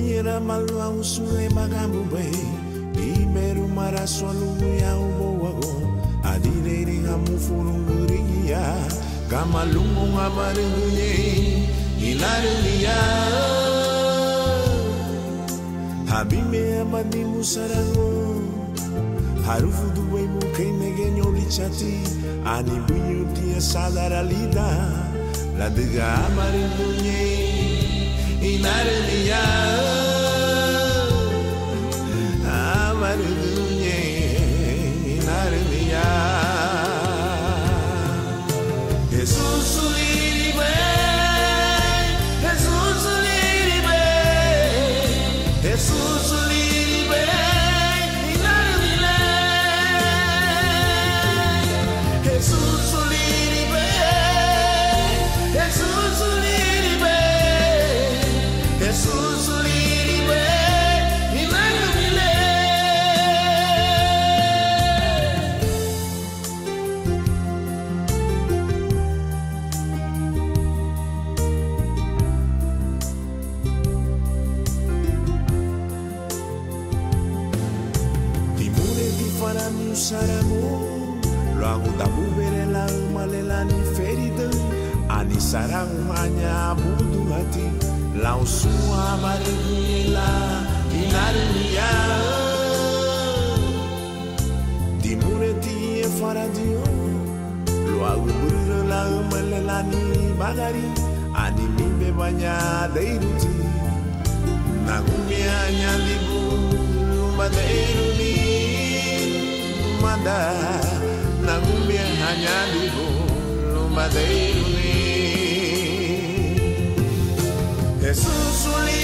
Mira malwa usule magamube Imeru maraswalu ya ubowago Adireri hamufurunguria Kamalungu ngabaringunye Ilarunia Habime amadi musarago Harufu duwe muke negenyo lichati Ani bunyu tia sadara lida La diga amaringunye Inarunia Amaringunye Inarunia Hesusu Liribei Hesusu Liribei Hesusu Liribei Inarunia Hesusu Liribei Hesusu Liribei Hesusu Liribei Inarunia Timure di farami usaramo Lo hago da bubere la malela ni ferida Ani sarang hanya budu hati Lau sua marigila inarunia Timure ti e faradio Lo hago bubere la malela ni bagari Ani mimbe banya deiruti Nagumia nyalibu Lumbaderu ni Manda Nagumia nyalibu Lumbaderu ni Hesusu Liribei